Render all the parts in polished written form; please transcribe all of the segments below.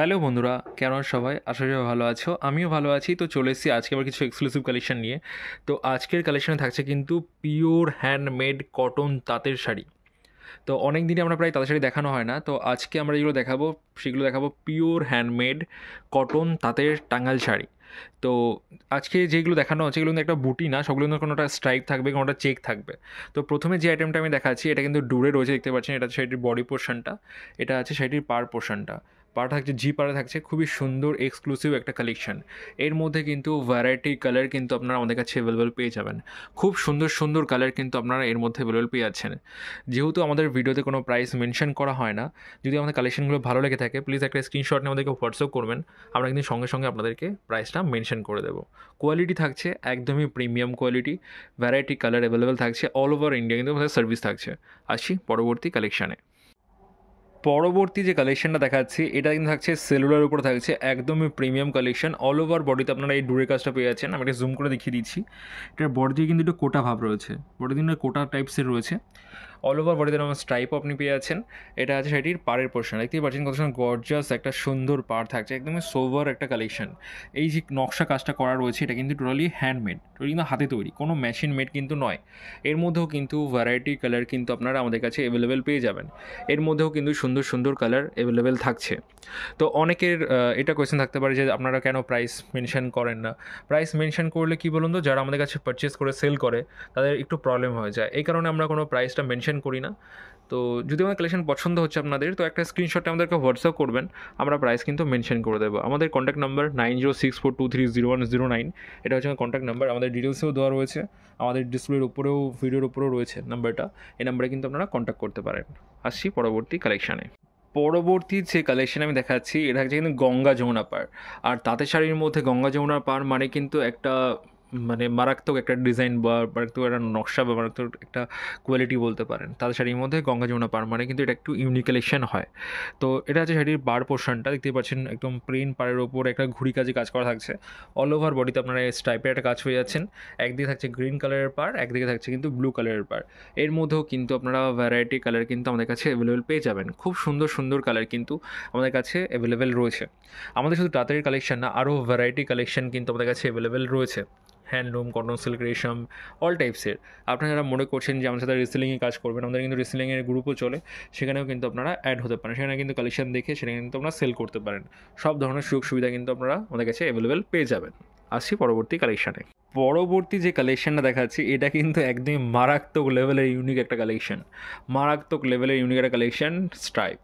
Hello বন্ধুরা, কেমন সবাই? আশা করি ভালো আছো। আমিও ভালো আছি। তো চলে এসেছি আজকে আবার কিছু এক্সক্লুসিভ কালেকশন নিয়ে। তো আজকের কালেকশনে থাকছে কিন্তু পিওর হ্যান্ডমেড কটন তাঁতের শাড়ি। তো অনেক দিনই আমরা প্রায় তাঁতের শাড়ি দেখানো হয় না। তো আজকে আমরা যেগুলো দেখাবো সেগুলো দেখাবো পিওর হ্যান্ডমেড কটন তাঁতের টাঙ্গাইল শাড়ি। তো আজকে যেগুলো দেখানো হচ্ছে এগুলো কিন্তু একটা বুটি না, সবগুলো কিন্তু কোনোটা স্ট্রাইপ থাকবে, কোনোটা চেক থাকবে। তো প্রথমে যে আইটেমটা আমি দেখাচ্ছি এটা কিন্তু ডুরে রয়েছে, দেখতে পাচ্ছেন। এটা হচ্ছে শাড়িটির বডি পোর্শনটা, এটা আছে শাড়িটির পার পোর্শনটা। পার থাকছে, জি পারে থাকছে, খুবই সুন্দর এক্সক্লুসিভ একটা কালেকশন। এর মধ্যে কিন্তু ভ্যারাইটি কালার কিন্তু আপনারা আমাদের কাছে অ্যাভেলেবেল পেয়ে যাবেন। খুব সুন্দর সুন্দর কালার কিন্তু আপনারা এর মধ্যে অ্যাভেলেবেল পেয়ে যাচ্ছেন। যেহেতু আমাদের ভিডিওতে কোনো প্রাইস মেনশন করা হয় না, যদি আমাদের কালেকশনগুলো ভালো লেগে থাকে প্লিজ একটা স্ক্রিনশট নিয়ে আমাদেরকে হোয়াটসঅ্যাপ করবেন। আমরা কিন্তু সঙ্গে সঙ্গে আপনাদেরকে প্রাইসটা মেনশন করে দেবো। কোয়ালিটি থাকছে একদমই premium quality, variety colour available থাকছে, অল ওভার ইন্ডিয়া কিন্তু আমাদের সার্ভিস থাকছে। আসি পরবর্তী কালেকশানে। পরবর্তী যে কালেকশনটা দেখাচ্ছি এটা কিন্তু থাকছে সেলুলার উপর, থাকছে একদমই প্রিমিয়াম কালেকশন। অল ওভার বডিতে আপনারা এই ডুরে কাজটা পেয়ে যাচ্ছেন। আমি এটা জুম করে দেখিয়ে দিচ্ছি। এটার বডিতে কিন্তু একটু কোটা ভাব রয়েছে, বডিতে কিন্তু কোটা টাইপসের রয়েছে। অল ওভার বডিতে আমার স্ট্রাইপও আপনি পেয়ে যাচ্ছেন। এটা আছে সেটির পাড়ের পোর্শন, দেখতেই পাচ্ছেন কত সময় গর্জাস একটা সুন্দর পাড় থাকছে, একদমই সোভার একটা কালেকশন। এই যে নকশা কাজটা করা রয়েছে এটা কিন্তু টোটালি হ্যান্ডমেড, টোটালি কিন্তু হাতে তৈরি, কোনো মেশিন মেড কিন্তু নয়। এর মধ্যেও কিন্তু ভ্যারাইটি কালার কিন্তু আপনারা আমাদের কাছে অ্যাভেলেবেল পেয়ে যাবেন। এর মধ্যেও কিন্তু সুন্দর সুন্দর কালার অ্যাভেলেবেল থাকছে। তো অনেকের এটা কোয়েশ্চেন থাকতে পারে যে আপনারা কেন প্রাইস মেনশন করেন না। প্রাইস মেনশন করলে কী বলুন তো, যারা আমাদের কাছে পারচেস করে সেল করে তাদের একটু প্রবলেম হয়ে যায়, এই কারণে আমরা কোনো প্রাইসটা মেনশন করি না। তো যদি আমার কালেকশন পছন্দ হচ্ছে আপনাদের, তো একটা স্ক্রিনশটটা আমাদেরকে হোয়াটসঅ্যাপ করবেন, আমরা প্রাইস কিন্তু মেনশন করে দেবো। আমাদের কন্ট্যাক্ট নাম্বার 9064230109, এটা হচ্ছে আমার কন্ট্যাক্ট নাম্বার। আমাদের ডিটেলসেও দেওয়া রয়েছে, আমাদের ডিসপ্লের উপরেও ভিডিওর উপরেও রয়েছে নাম্বারটা। এই নাম্বারে কিন্তু আপনারা কন্ট্যাক্ট করতে পারেন। আসছি পরবর্তী কালেকশানে। পরবর্তী যে কালেকশন আমি দেখাচ্ছি এটা হচ্ছে কিন্তু গঙ্গা যমুনা পাড়। আর তাঁতের শাড়ির মধ্যে গঙ্গা যমুনা পাড় মানে কিন্তু একটা মারাত্মক একটা ডিজাইন বা মারাত্মক একটা নকশা বা মারাত্মক একটা কোয়ালিটি বলতে পারেন। তাঁতের শাড়ির মধ্যে গঙ্গা যমুনা পাড় মানে কিন্তু এটা একটু ইউনিক কালেকশন হয়। তো এটা হচ্ছে শাড়ির পাড় পোর্শনটা, দেখতেই পাচ্ছেন একদম প্লেন পাড়ের ওপর একটা ঘুড়ি কাজ করা থাকছে। অল ওভার বডিতে আপনারা এই স্ট্রাইপের একটা কাজ হয়ে যাচ্ছেন। একদিকে থাকছে গ্রিন কালারের পাড়, একদিকে থাকছে কিন্তু ব্লু কালারের পাড়। এর মধ্যেও কিন্তু আপনারা ভ্যারাইটি কালার কিন্তু আমাদের কাছে অ্যাভেলেবেল পেয়ে যাবেন। খুব সুন্দর সুন্দর কালার কিন্তু আমাদের কাছে অ্যাভেলেবেল রয়েছে। আমাদের শুধু তাঁতের কালেকশন না, আরও ভ্যারাইটি কালেকশন কিন্তু আমাদের কাছে অ্যাভেলেবেল রয়েছে। হ্যান্ডলুম, কটন, সিল্ক, রেশম, অল টাইপসের। আপনারা যারা মনে করছেন যে আমাদের সাথে রিসেলিংয়ে কাজ করবেন, আমাদের কিন্তু রিসেলিংয়ের গ্রুপও চলে, সেখানেও কিন্তু আপনারা অ্যাড হতে পারেন। সেখানে কিন্তু কালেকশন দেখে সেখানে কিন্তু আপনারা সেল করতে পারেন। সব ধরনের সুযোগ সুবিধা কিন্তু আপনারা আমাদের কাছে অ্যাভেলেবেল পেয়ে যাবেন। আসছি পরবর্তী কালেকশানে। পরবর্তী যে কালেকশানটা দেখাচ্ছি এটা কিন্তু একদমই মারাত্মক লেভেলের ইউনিক একটা কালেকশন। মারাত্মক লেভেলের ইউনিক একটা কালেকশন। স্ট্রাইপ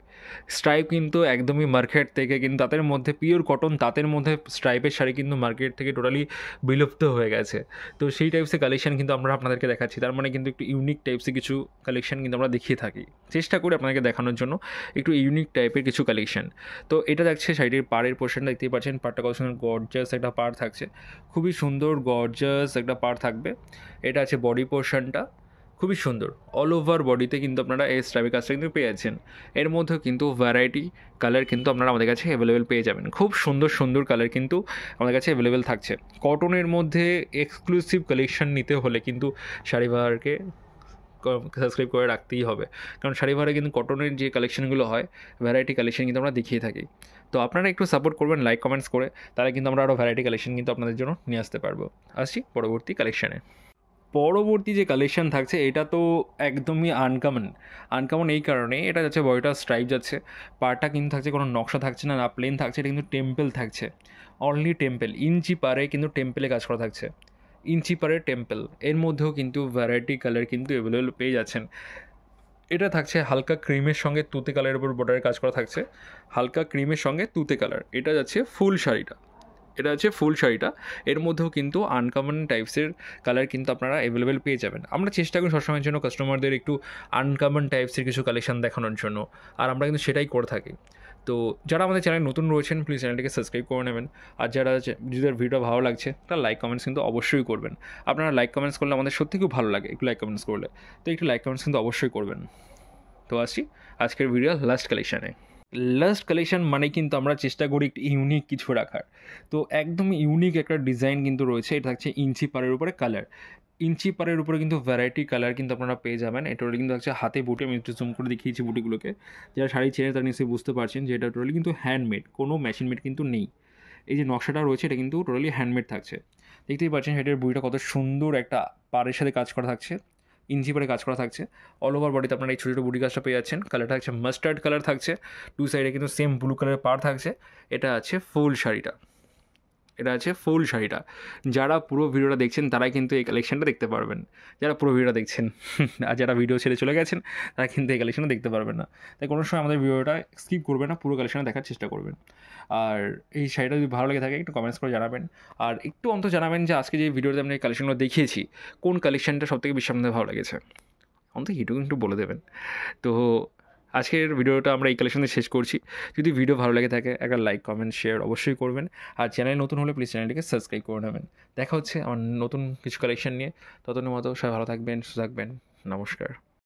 স্ট্রাইপ কিন্তু একদমই মার্কেট থেকে কিন্তু তাদের মধ্যে পিওর কটন তাদের মধ্যে স্ট্রাইপের শাড়ি কিন্তু মার্কেট থেকে টোটালি বিলুপ্ত হয়ে গেছে। তো সেই টাইপসের কালেকশন কিন্তু আমরা আপনাদেরকে দেখাচ্ছি। তার মানে কিন্তু একটু ইউনিক টাইপসের কিছু কালেকশন কিন্তু আমরা দেখিয়ে থাকি, চেষ্টা করি আপনাদেরকে দেখানোর জন্য একটু ইউনিক টাইপের কিছু কালেকশন। তো এটা দেখছে শাড়ির পাড়ের পোর্শনটা, দেখতেই পাচ্ছেন পাড়টা কত সুন্দর গর্জাস একটা পাড় থাকছে, খুবই সুন্দর গর্জাস একটা পাড় থাকবে। এটা আছে বডি পোর্শনটা, খুবই সুন্দর। অল ওভার বডিতে কিন্তু আপনারা এই স্ট্রাইপের কাজটা কিন্তু পেয়ে যাচ্ছেন। এর মধ্যেও কিন্তু ভ্যারাইটি কালার কিন্তু আপনারা আমাদের কাছে অ্যাভেলেবেল পেয়ে যাবেন। খুব সুন্দর সুন্দর কালার কিন্তু আমাদের কাছে অ্যাভেলেবেল থাকছে। কটনের মধ্যে এক্সক্লুসিভ কালেকশন নিতে হলে কিন্তু শাড়িবারকে সাবস্ক্রাইব করে রাখতেই হবে, কারণ শাড়িবারে কিন্তু কটনের যে কালেকশনগুলো হয় ভ্যারাইটি কালেকশন কিন্তু আমরা দেখিয়ে থাকি। তো আপনারা একটু সাপোর্ট করবেন লাইক কমেন্টস করে, তাহলে কিন্তু আমরা আরও ভ্যারাইটি কালেকশন কিন্তু আপনাদের জন্য নিয়ে আসতে পারবো। আসছি পরবর্তী কালেকশানে। পরবর্তী যে কালেকশন থাকছে এটা তো একদমই আনকমন। আনকমন এই কারণে, এটা যাচ্ছে বডিটা স্ট্রাইপ যাচ্ছে, পাড়টা কিন্তু থাকছে কোনো নকশা থাকছে না, না প্লেন থাকছে, এটা কিন্তু টেম্পেল থাকছে। অনলি টেম্পেল, ইঞ্চি পারে কিন্তু টেম্পেলে কাজ করা থাকছে, ইঞ্চি পারে টেম্পেল। এর মধ্যেও কিন্তু ভ্যারাইটি কালার কিন্তু অ্যাভেলেবেল পেয়ে যাচ্ছেন। এটা থাকছে হালকা ক্রিমের সঙ্গে তুতে কালারের উপর বর্ডারের কাজ করা থাকছে, হালকা ক্রিমের সঙ্গে তুতে কালার। এটা যাচ্ছে ফুল শাড়িটা, এটা হচ্ছে ফুল শাড়িটা। এর মধ্যেও কিন্তু আনকমন টাইপসের কালার কিন্তু আপনারা অ্যাভেলেবেল পেয়ে যাবেন। আমরা চেষ্টা করি সবসময়ের জন্য কাস্টমারদের একটু আনকমন টাইপসের কিছু কালেকশন দেখানোর জন্য, আর আমরা কিন্তু সেটাই করে থাকি। তো যারা আমাদের চ্যানেল নতুন রয়েছেন প্লিজ চ্যানেলটিকে সাবস্ক্রাইব করে নেবেন। আর যারা যাদের ভিডিও ভালো লাগছে তারা লাইক কমেন্টস কিন্তু অবশ্যই করবেন। আপনারা লাইক কমেন্টস করলে আমাদের সত্যি খুব ভালো লাগে, একটু লাইক কমেন্টস করলে। তো একটু লাইক কমেন্টস কিন্তু অবশ্যই করবেন। তো আসছি আজকের ভিডিও লাস্ট কালেকশানে। লাস্ট কালেকশন মানে কিন্তু আমরা চেষ্টা করি একটু ইউনিক কিছু রাখার। তো একদম ইউনিক একটা ডিজাইন কিন্তু রয়েছে। এটা থাকছে ইঞ্চি পাড়ের উপরে কালার। ইঞ্চি পাড়ের উপরে কিন্তু ভ্যারাইটি কালার কিন্তু আপনারা পেয়ে যাবেন। এটা কিন্তু হচ্ছে হাতে বুটি, আমি একটু জুম করে দেখিয়েছি বুটিগুলোকে। যারা শাড়ি চেনে তারা নিশ্চয়ই বুঝতে পারছেন যে এটা টোটালি কিন্তু হ্যান্ডমেড, কোনো মেশিন মেড কিন্তু নেই। এই যে নকশাটা রয়েছে এটা কিন্তু টোটালি হ্যান্ডমেড থাকছে। দেখতেই পাচ্ছেন শাড়িটার বুটিটা কত সুন্দর একটা পাড়ের সাথে কাজ করা থাকছে, ইঞ্চি পাড়ে কাজ করা থাকছে। অল ওভার বডিতে আপনারা এই ছোটো ছোটো বুটি কাজটা পেয়ে যাচ্ছেন। কালারটা হচ্ছে মাস্টার্ড কালার থাকছে, টু সাইডে কিন্তু সেম ব্লু কালারের পাড় থাকছে। এটা আছে ফুল শাড়িটা, এটা আছে ফুল শাড়িটা। যারা পুরো ভিডিওটা দেখছেন তারাই কিন্তু এই কালেকশানটা দেখতে পারবেন, যারা পুরো ভিডিওটা দেখছেন। আর যারা ভিডিও ছেড়ে চলে গেছেন তারা কিন্তু এই কালেকশানটা দেখতে পারবেন না। তাই কোনো সময় আমাদের ভিডিওটা স্কিপ করবেন না, পুরো কালেকশানটা দেখার চেষ্টা করবেন। আর এই শাড়িটা যদি ভালো লেগে থাকে একটু কমেন্টস করে জানাবেন। আর একটু অন্তত জানাবেন যে আজকে যে ভিডিওতে আমি এই কালেকশানগুলো দেখিয়েছি কোন কালেকশানটা সবথেকে বেশি আপনাদের ভালো লেগেছে, অন্তত এটুকু একটু বলে দেবেন। তো আজকের ভিডিওটা আমরা এই কালেকশনে শেষ করছি। যদি ভিডিও ভালো লেগে থাকে একটা লাইক, কমেন্ট, শেয়ার অবশ্যই করবেন। আর চ্যানেল নতুন হলে প্লিজ চ্যানেলটিকে সাবস্ক্রাইব করে নেবেন। দেখা হচ্ছে আমার নতুন কিছু কালেকশন নিয়ে। ততদিনের মতো সবাই ভালো থাকবেন, সুস্থ থাকবেন। নমস্কার।